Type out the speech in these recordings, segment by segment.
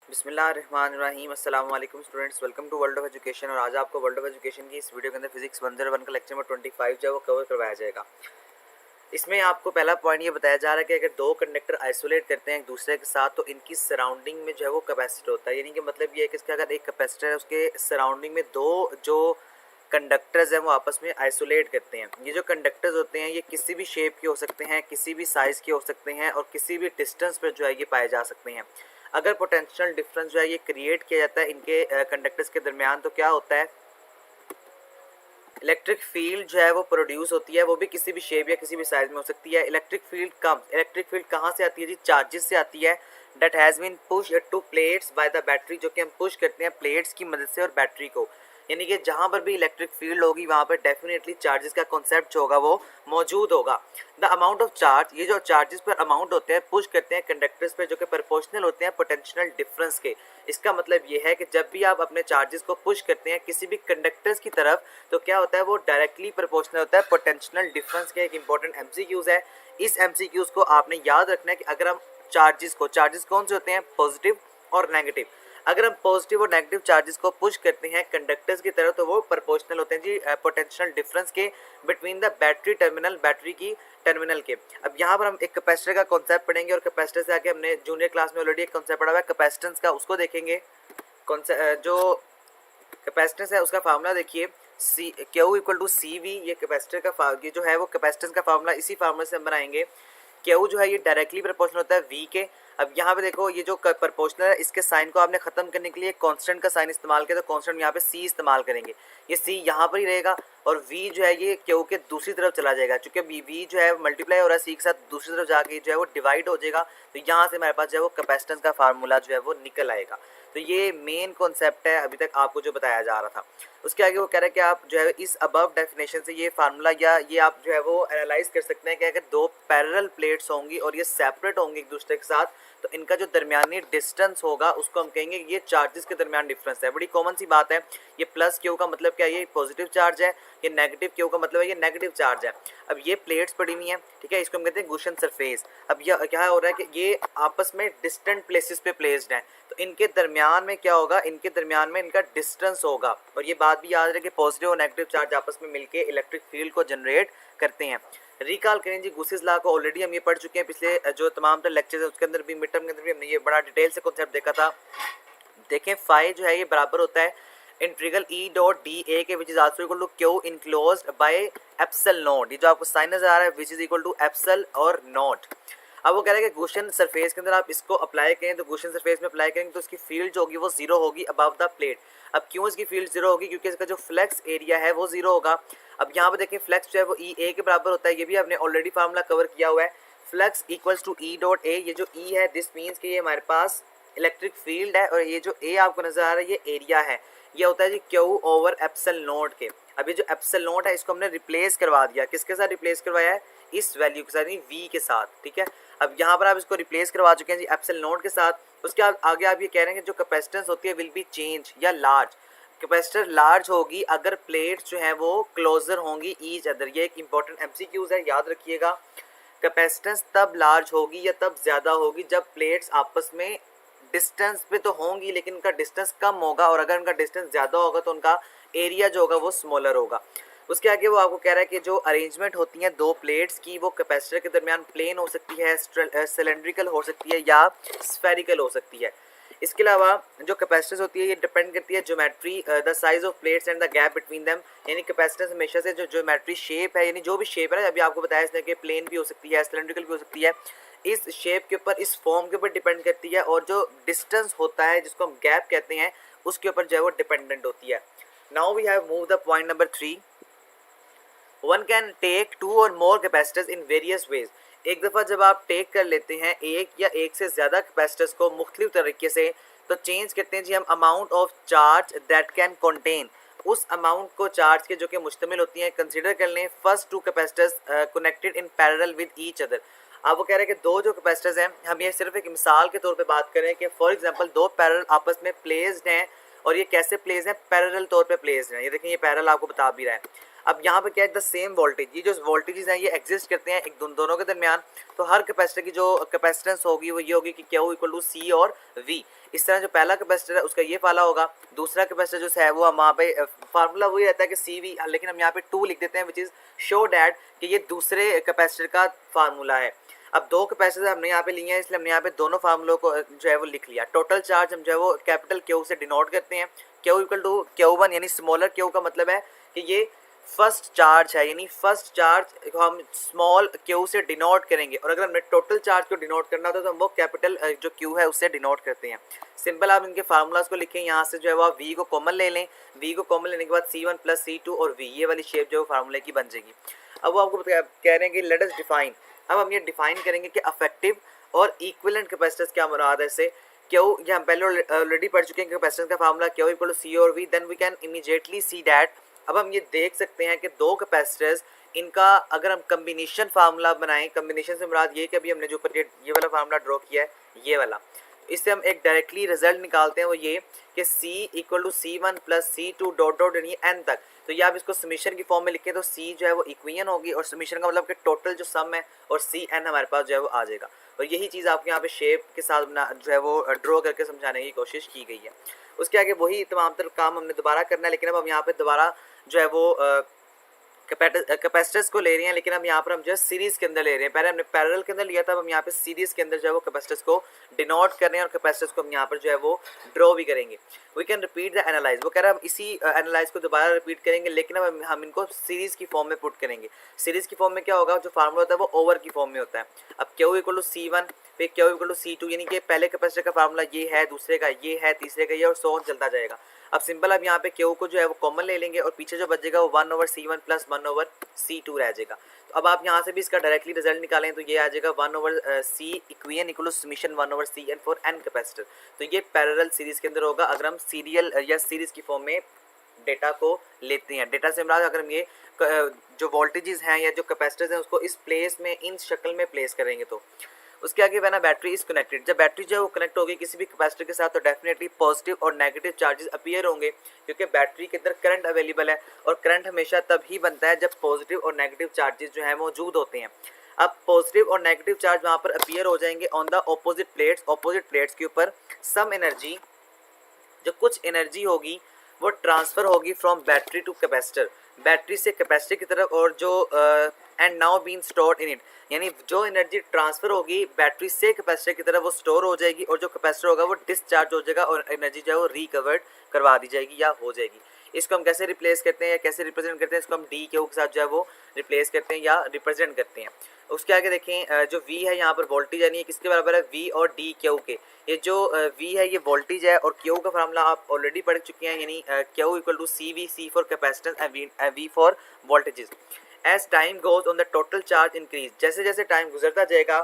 बिस्मिल्लाहिर्रहमानिर्रहीम अस्सलाम वालेकुम students, welcome to world of education. और आज आपको वर्ल्ड ऑफ एजुकेशन की इस वीडियो के अंदर फिजिक्स 101 का लेक्चर नंबर 25 जो है वो कवर करवाया जाएगा। इसमें आपको पहला पॉइंट ये बताया जा रहा है कि अगर दो कंडक्टर आइसोलेट करते हैं एक दूसरे के साथ तो इनकी सराउंडिंग में जो है वो कैपेसिटर होता है। यानी कि मतलब ये है कि इसका अगर एक कैपेसिटर है उसके सराउंडिंग में दो जो कंडक्टर्स हैं वो आपस में आइसोलेट करते हैं। ये जो कंडक्टर्स होते हैं ये किसी भी शेप के हो सकते हैं, किसी भी साइज़ के हो सकते हैं और किसी भी डिस्टेंस पर जो है ये पाए जा सकते हैं। अगर पोटेंशियल डिफरेंस जो है ये क्रिएट किया जाता है इनके कंडक्टर्स के दरमियान तो क्या होता है, इलेक्ट्रिक फील्ड जो है वो प्रोड्यूस होती है। वो भी किसी भी शेप या किसी भी साइज में हो सकती है। इलेक्ट्रिक फील्ड कहाँ से आती है जी? चार्जेस से आती है। That has been push to plates by the battery, जो कि हम पुश करते हैं प्लेट्स की मदद से और बैटरी को। यानी कि जहाँ पर भी इलेक्ट्रिक फील्ड होगी वहाँ पर डेफिनेटली चार्जेस का कॉन्सेप्ट जो होगा वो मौजूद होगा। द अमाउंट ऑफ चार्ज, ये जो चार्जेस पर अमाउंट होते हैं पुश करते हैं कंडक्टर्स पे, जो कि प्रोपोर्शनल होते हैं पोटेंशियल डिफरेंस के। इसका मतलब ये है कि जब भी आप अपने चार्जेस को पुश करते हैं किसी भी कंडक्टर्स की तरफ तो क्या होता है वो डायरेक्टली प्रोपोर्शनल होता है पोटेंशियल डिफरेंस के। एक इंपॉर्टेंट एमसीक्यूज है। इस एमसीक्यूज को आपने याद रखना है कि अगर हम चार्जेस कौन से होते हैं? पॉजिटिव और नेगेटिव। अगर हम पॉजिटिव और नेगेटिव चार्जेस को पुश करते हैं कंडक्टर्स की तरफ तो वो प्रोपोर्शनल होते हैं जी पोटेंशियल डिफरेंस के बिटवीन द बैटरी की टर्मिनल के। अब यहाँ पर हम एक कैपेसिटर का कॉन्सेप्ट पढ़ेंगे और कैपेसिटर से आके हमने जूनियर क्लास में ऑलरेडी एक कॉन्सेप्ट पढ़ा हुआ है कैपेसिटेंस का, उसको देखेंगे। जो कैपेसिटेंस है उसका फार्मूला देखिए, C Q equal to C V. ये कैपेसिटर का ये जो है वो कैपेसिटेंस का फार्मूला इसी फार्मूले से हम बनाएंगे। क्यू जो है ये डायरेक्टली प्रोपोर्शनल होता है वी के। अब यहाँ पे देखो ये जो प्रोपोर्शनल है इसके साइन को आपने खत्म करने के लिए कांस्टेंट का साइन इस्तेमाल किया तो कांस्टेंट यहाँ पे सी इस्तेमाल करेंगे। ये सी यहाँ पर ही रहेगा और वी जो है ये क्यू के दूसरी तरफ चला जाएगा। चूंकि वी जो है मल्टीप्लाई हो रहा है सी के साथ, दूसरी तरफ जाके जो है वो डिवाइड हो जाएगा। तो यहाँ से हमारे पास जो है वो कैपेसिटेंस का फार्मूला जो है वो निकल आएगा। तो ये मेन कॉन्सेप्ट है अभी तक आपको जो बताया जा रहा था। उसके आगे वो कह रहा है कि आप जो है इस अबव डेफिनेशन से ये फार्मूला या ये आप जो है वो एनालाइज कर सकते हैं कि अगर दो पैरेलल प्लेट्स होंगी और ये सेपरेट होंगी एक दूसरे के साथ तो इनका जो दरमियानी डिस्टेंस होगा उसको हम कहेंगे ये चार्जेस के दरमियान डिफरेंस है। बड़ी कॉमन सी बात है। ये प्लस क्यू का मतलब क्या है? ये पॉजिटिव चार्ज है। ये नेगेटिव क्यू का मतलब है ये नेगेटिव चार्ज है। अब ये प्लेट्स पड़ी हुई हैं, ठीक है, इसको हम कहते हैं गुशन सरफेस। अब यह क्या हो रहा है कि ये आपस में डिस्टेंट प्लेसेस पे प्लेस्ड हैं तो इनके दरमियान में क्या होगा? इनके दरमियान में इनका डिस्टेंस होगा। और ये बात भी याद रहे कि पॉजिटिव और नेगेटिव चार्ज आपस में मिलकर इलेक्ट्रिक फील्ड को जनरेट करते हैं। रिकॉल करें जी, गुसेस लॉ को ऑलरेडी हम ये पढ़ चुके हैं पिछले जो तमाम लेक्चर्स हैं उसके अंदर भी, मिड टर्म के अंदर भी हमने ये बड़ा डिटेल से कॉन्सेप्ट देखा था। देखें फाई जो है ये बराबर होता है integral E dot d A के which is also equal to q enclosed by epsilon naught. ये जो आपको साइन नजर आ रहा है which is equal to epsilon और नॉट। अब वो कह रहा है कि गॉसियन सरफेस के अंदर आप इसको अप्लाई करें तो गॉसियन सरफेस में अप्लाई करेंगे तो इसकी फील्ड जो होगी वो जीरो होगी अबव द प्लेट। अब क्यों इसकी फील्ड जीरो होगी? क्योंकि इसका जो फ्लेक्स एरिया है वो जीरो होगा। अब यहाँ पे देखें फ्लेक्स जो है वो ई ए के बराबर होता है। ये भी आपने ऑलरेडी फार्मूला कवर किया हुआ है। Flux equals to E dot A. ये जो ई है दिस मीन्स कि ये हमारे पास इलेक्ट्रिक फील्ड है और ये जो ए आपको नजर आ रहा है ये एरिया है। ये होता है G Q over epsilon not के। अब ये जो एप्सिलॉन नॉट है इसको हमने रिप्लेस करवा दिया। किसके साथ रिप्लेस करवाया है? इस वैल्यू के साथ, वी के साथ, ठीक है। अब यहाँ पर आप इसको रिप्लेस करवा चुके हैं जी एप्सिलॉन नॉट के साथ। उसके आगे आप ये कह रहे हैं कि जो कैपेसिटेंस होती है विल बी चेंज या लार्ज। कैपेसिटर लार्ज होगी अगर प्लेट्स जो है वो क्लोजर होंगी ईच अदर। ये एक इंपॉर्टेंट एमसीक्यूज है, याद रखिएगा। कैपेसिटेंस तब लार्ज होगी या तब ज़्यादा होगी जब प्लेट्स आपस में डिस्टेंस पे तो होंगी लेकिन उनका डिस्टेंस कम होगा, और अगर उनका डिस्टेंस ज़्यादा होगा तो उनका एरिया जो होगा वो स्मॉलर होगा। उसके आगे वो आपको कह रहा है कि जो अरेंजमेंट होती हैं दो प्लेट्स की वो कैपेसिटर के दरमियान प्लेन हो सकती है, सिलेंड्रिकल हो सकती है या स्फेरिकल हो सकती है। इसके अलावा जो कैपेसिटेंस होती है ये डिपेंड करती है geometry, the size of plates and the gap between them. यानी कैपेसिटेंस हमेशा से जो ज्योमेट्री शेप है, यानी जो भी शेप है, अभी आपको बताया इसने कि प्लेन भी हो सकती है, सिलेंड्रिकल भी हो सकती है, इस शेप के ऊपर, इस फॉर्म के ऊपर डिपेंड करती है। और जो डिस्टेंस होता है जिसको हम गैप कहते हैं उसके ऊपर जो है वो डिपेंडेंट होती है। Now we have move the point number 3। One can take two or more capacitors in various ways. एक दफ़ा जब आप टेक कर लेते हैं एक या एक से ज़्यादा कैपेसिटर्स को मुख्तलिफ तरीके से तो चेंज करते हैं जी हम amount of charge that can contain. उस अमाउंट को चार्ज के जो कि मुश्तमिल होती हैं कंसिडर कर लें first two capacitors connected in parallel with each other. आप वो कह रहे हैं कि दो जो कैपेसिटर्स हैं, हम ये सिर्फ एक मिसाल के तौर पे बात करें कि फॉर एग्जांपल दो पैरेलल आपस में प्लेस्ड हैं और ये कैसे प्लेस हैं? पैरेलल तौर पे प्लेस्ड हैं। ये देखें ये पैरेलल आपको बता भी रहा है। अब यहाँ पे क्या है? द सेम वोल्टेज, ये जो वोल्टेजेस हैं ये एग्जिस्ट करते हैं एक दोनों के दरमियान। तो हर कैपेसिटर की जो कैपेसिटेंस होगी वो ये होगी कि क्यू इक्वल टू सी और वी। इस तरह जो पहला कैपेसिटर है उसका ये वाला होगा, दूसरा कैपेसिटर जो है वो हम वहाँ पे फार्मूला वही रहता है कि CV, लेकिन हम यहाँ पे 2 लिख देते हैं विच इज़ शो डैट कि ये दूसरे कैपेसिटर का फार्मूला है। अब दो कैपेसिटर हमने यहाँ पे लिए हैं, इसलिए हमने यहाँ पे दोनों फार्मूलों को जो है वो लिख लिया। टोटल चार्ज हम जो है वो कैपिटल Q से डिनोट करते हैं, Q इक्वल टू Q1 यानी स्मॉलर Q का मतलब है कि ये फर्स्ट चार्ज है, यानी फर्स्ट चार्ज को हम स्मॉल Q से डिनोट करेंगे, और अगर हमने टोटल चार्ज को डिनोट करना होता है तो हम वो कैपिटल जो Q है उससे डिनोट करते हैं। सिंपल आप इनके फार्मूलाज को लिखें, यहाँ से जो है वो आप V को कॉमन ले लें, V को कॉमन लेने के बाद C1 प्लस C2 और V, ये वाली शेप जो है फार्मूले की बन जाएगी। अब वो आपको कह रहे हैं कि लेट अस डिफाइन, अब हम ये डिफाइन करेंगे कि अफेक्टिव और इक्विवेलेंट कैपेसिटेंस क्या मुराद है इससे। Q ये हम पहले ऑलरेडी पढ़ चुके हैं, कैपेसिटेंस का formula Q equal to C और V, then we can immediately see that. अब हम ये देख सकते हैं कि दो कैपेसिटर्स, इनका अगर हम कम्बिनेशन फार्मूला बनाएं, कम्बिनेशन से मुराद ये कि अभी हमने जो ऊपर ये वाला फार्मूला ड्रॉ किया है ये वाला, इससे हम एक डायरेक्टली रिजल्ट निकालते हैं, वो ये कि C equal to C1 plus C2 dot dot यानी n तक। तो ये आप इसको समीशन की फॉर्म में लिखें तो C जो है वो इक्वेशन होगी, और समीशन का मतलब कि टोटल जो सम है, और Cn हमारे पास जो है वो आ जाएगा। और यही चीज़ आपके यहाँ पे शेप के साथ जो है वो ड्रॉ करके समझाने की कोशिश की गई है। उसके आगे वही तमाम तर काम हमने दोबारा करना है, लेकिन अब हम यहाँ पे दोबारा जो है वो कैपेसिटर्स को ले रहे हैं, लेकिन हम यहाँ पर हम जो है सीरीज़ के अंदर ले रहे हैं। पहले हमने पैरेलल के अंदर लिया था, अब हम यहाँ पे सीरीज़ के अंदर जो है वो कैपेसिटर्स को डिनोट कर रहे हैं, और कैपेसिटर्स को हम यहाँ पर जो है वो ड्रॉ भी करेंगे। We can repeat the analyse, वो कह रहे हैं हम इसी एनालाइज को दोबारा रिपीट करेंगे, लेकिन अब हम इनको सीरीज़ की फॉर्म में पुट करेंगे। सीरीज़ की फॉर्म में क्या होगा, जो फार्मूला होता है वो ओवर की फॉर्म में होता है। अब Q इक्वल टू C1 फिर Q इक्वल टू C2, यानी कि पहले कैपेसिटर का फार्मूला ये है, दूसरे का ये है, तीसरे का ये, और सो ऑन चलता जाएगा। अब सिंपल अब यहाँ पे Q को जो है वो कॉमन ले लेंगे, और पीछे जो बचेगा वो 1 over C1 plus 1 over C2 रह जाएगा। तो अब आप यहाँ से भी इसका डायरेक्टली रिजल्ट निकालें तो ये आ जाएगा 1 over C equation equal to summation 1 over Cn for n capacitor. तो ये पैरेलल सीरीज़ के अंदर होगा अगर हम सीरियल या सीरीज़ की फॉर्म में डेटा को लेते हैं। डेटा से हमारा अगर हम ये जो वोल्टेजेस हैं या जो कैपेसिटर्स हैं उसको इस प्लेस में, इन शक्ल में प्लेस करेंगे। तो उसके आगे वह ना बैटरी इज कनेक्टेड, जब बैटरी जो है वो कनेक्ट होगी किसी भी कैपेसिटर के साथ तो डेफिनेटली पॉजिटिव और नेगेटिव चार्जेस अपीयर होंगे, क्योंकि बैटरी के अंदर करंट अवेलेबल है, और करंट हमेशा तभी बनता है जब पॉजिटिव और नेगेटिव चार्जेस जो हैं मौजूद होते हैं। अब पॉजिटिव और नेगेटिव चार्ज वहाँ पर अपीयर हो जाएंगे ऑन द ऑपोजिट प्लेट्स के ऊपर। सम एनर्जी, जो कुछ एनर्जी होगी वो ट्रांसफ़र होगी from battery to capacitor, battery से कैपेसिटर की तरफ, और जो and now been stored in it, यानी जो एनर्जी ट्रांसफ़र होगी बैटरी से कैपेसिटर की तरफ वो स्टोर हो जाएगी, और जो कैपेसिटर होगा वो डिस्चार्ज हो जाएगा और एनर्जी जो है वो रिकवर्ड करवा दी जाएगी या हो जाएगी। इसको हम कैसे रिप्लेस करते हैं या कैसे रिप्रेजेंट करते हैं, इसको हम डी के साथ जो है वो रिप्लेस करते हैं या रिप्रेजेंट करते हैं। उसके आगे देखें जो V है यहाँ पर वोल्टेज, यानी किसके बराबर है, V और डी Q के। ये जो V है ये वोल्टेज है, और Q का फार्मूला आप ऑलरेडी पढ़ चुके हैं, यानी Q equal to CV, C for capacitance and V for voltages. As time goes on the total charge increase, जैसे जैसे टाइम गुजरता जाएगा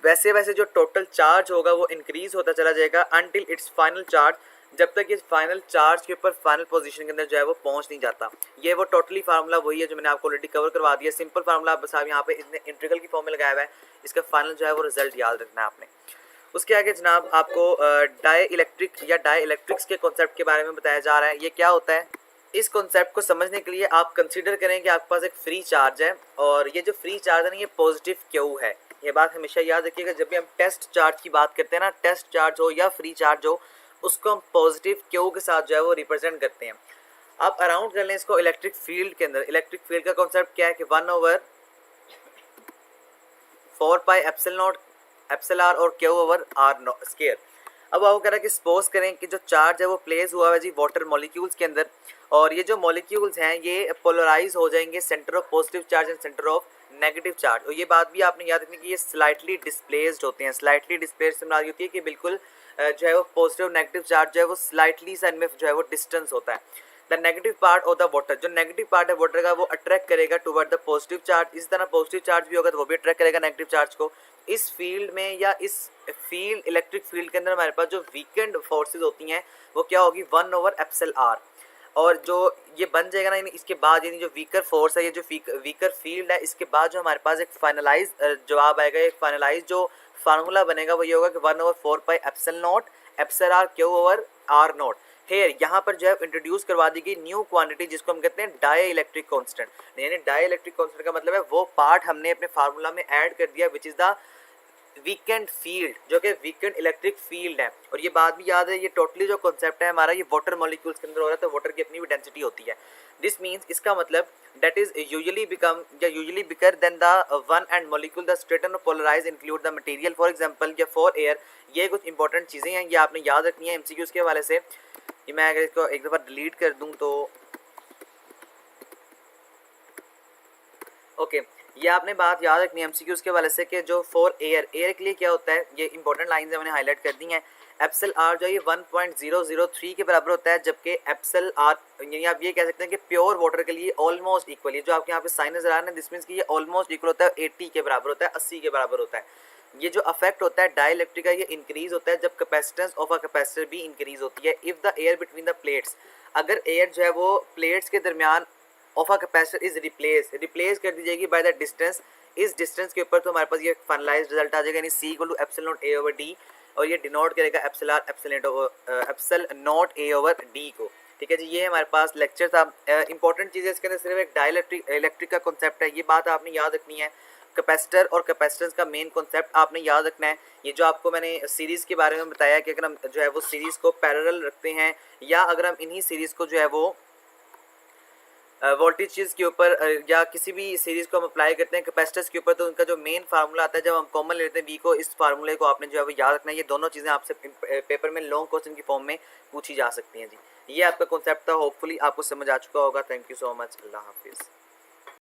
वैसे वैसे जो टोटल चार्ज होगा वो इंक्रीज होता चला जाएगा अनटिल इट्स फाइनल चार्ज, जब तक इस फाइनल चार्ज के ऊपर फाइनल पोजीशन के अंदर जो है वो पहुंच नहीं जाता। ये वो टोटली फार्मूला वही है जो मैंने आपको ऑलरेडी कवर करवा दिया। सिंपल फार्मूला बस आप यहाँ पे इसने इंटीग्रल की फॉर्म में लगाया हुआ है, इसका फाइनल जो है वो रिजल्ट याद रखना है आपने। उसके आगे जनाब आपको डाई इलेक्ट्रिक या डाई इलेक्ट्रिक्स के कॉन्सेप्ट के बारे में बताया जा रहा है। ये क्या होता है, इस कॉन्सेप्ट को समझने के लिए आप कंसीडर करें कि आपके पास एक फ्री चार्ज है, और ये जो फ्री चार्ज है ना ये पॉजिटिव Q है। ये बात हमेशा याद रखिएगा, जब भी हम टेस्ट चार्ज की बात करते हैं ना, टेस्ट चार्ज हो या फ्री चार्ज हो, उसको हम पॉजिटिव Q के साथ जो है वो रिप्रेजेंट करते हैं। आप अराउंड कर लें इसको इलेक्ट्रिक फील्ड के अंदर। इलेक्ट्रिक फील्ड का कॉन्सेप्ट क्या है कि 1 ओवर 4 पाई एप्सिलॉन आर और Q ओवर आर स्क्वायर। अब वो कह रहा है कि सपोज करें कि जो चार्ज है वो प्लेस हुआ है जी वाटर मॉलिक्यूल्स के अंदर, और ये जो मॉलिक्यूल्स हैं ये पोलराइज हो जाएंगे centre of positive charge and centre of negative charge. और ये बात भी आपने याद रखनी कि ये स्लाइटली डिस्प्लेस्ड होते हैं। स्लाइटली डिस्प्लेस्ड से मुराद होती है कि बिल्कुल जो है वो पॉजिटिव नेगेटिव चार्ज जो है वो स्लाइटली सा इनमें जो है वो डिस्टेंस होता है। The negative part of the water, जो नेगेटिव पार्ट है वाटर का वो अट्रैक्ट करेगा टुवर्ड द पॉजिटिव चार्ज। इस तरह पॉजिटिव चार्ज भी होगा तो वो भी अट्रैक्ट करेगा नेगेटिव चार्ज को। इस फील्ड में या इस फील्ड इलेक्ट्रिक फील्ड के अंदर हमारे पास जो वीकेंड फोर्सेज होती हैं वो क्या होगी, 1 ओवर एप्सिल आर। और जो ये बन जाएगा ना, इसके बाद यानी जो वीकर फोर्स है, ये जो वीकर फील्ड है, इसके बाद जो हमारे पास एक फाइनलाइज जवाब आएगा, एक फाइनलाइज जो फार्मूला बनेगा वो ये होगा कि 1 over 4 pi epsilon not epsilon r Q over r not. Here यहाँ पर जो है इंट्रोड्यूस करवा दी गई न्यू क्वांटिटी जिसको हम कहते हैं डाई इलेक्ट्रिक कॉन्स्टेंट। यानी डाई इलेक्ट्रिक कॉन्स्टेंट का मतलब है वो पार्ट हमने अपने फार्मूला में ऐड कर दिया which is the weekend field, जो कि वीकेंड इलेक्ट्रिक फील्ड है। और ये बात भी याद है, ये टोटली जो कॉन्सेप्ट है हमारा, ये वाटर मॉलिक्यूल्स के अंदर हो रहा है, तो वाटर की अपनी भी डेंसिटी होती है। दिस मीन्स, इसका मतलब that is usually become या usually bigger than the one and molecule the straighten or polarize include the material for example या for air। ये कुछ इंपॉर्टेंट चीज़ें हैं, ये आपने याद रखनी है एमसीक्यूज के हवाले से। ये मैं अगर इसको एक दफ़ा डिलीट कर दूं तो ओके ये आपने बात याद रखनी है एमसीक्यूज के वाले से कि जो फॉर एयर, एयर के लिए क्या होता है, ये इंपॉर्टेंट लाइन है मैंने हाईलाइट कर दी हैं। एप्सल आर जो है 1.003 के बराबर होता है, जबकि एप्सल आर यानी आप ये कह सकते हैं कि प्योर वाटर के लिए ऑलमोस्ट इक्वल है। जो आपके यहाँ पे साइन नजर आ रहा है दिस मीन्स कि ये ऑलमोस्ट इक्वल होता है, 80 के बराबर होता है, 80 के बराबर होता है। ये जो अफेक्ट होता है डाइलेक्ट्रिक का, ये इंक्रीज होता है जब कैपेसिटेंस ऑफ अ कैपेसिटर भी इंक्रीज होती है। If the air between the plates, अगर एयर जो है वो प्लेट्स के दरमियान of a capacitor is replace कर दी जाएगी बाय द डिस्टेंस, इस डिस्टेंस के ऊपर तो हमारे पास ये फाइनलाइज्ड रिजल्ट आ जाएगा, यानी C equal to epsilon naught A over d, और ये डिनोट करेगा epsilon r epsilon naught A over d को। ठीक है जी, ये हमारे पास लेक्चर था। इंपॉर्टेंट चीज़ है इसके अंदर सिर्फ एक डाइलेक्ट्रिक इलेक्ट्रिक का कॉन्सेप्ट है, ये बात आपने याद रखनी है। कैपेसिटर और कैपेसिटेंस का मेन कॉन्सेप्ट आपने याद रखना है। ये जो आपको मैंने सीरीज़ के बारे में बताया कि अगर हम जो है वो सीरीज़ को पैरेलल रखते हैं, या अगर हम इन्हीं सीरीज़ को जो है वो वोल्टेज के ऊपर या किसी भी सीरीज़ को हम अप्लाई करते हैं कैपेसिटर्स के ऊपर, तो उनका जो मेन फार्मूला आता है जब हम कॉमन लेते हैं वी को, इस फार्मूले को आपने जो है वो याद रखना है। ये दोनों चीज़ें आपसे पेपर में लॉन्ग क्वेश्चन की फॉर्म में पूछी जा सकती हैं जी। ये आपका कॉन्सेप्ट था, होपफुली आपको समझ आ चुका होगा। थैंक यू सो मच, अल्लाह हाफिज़।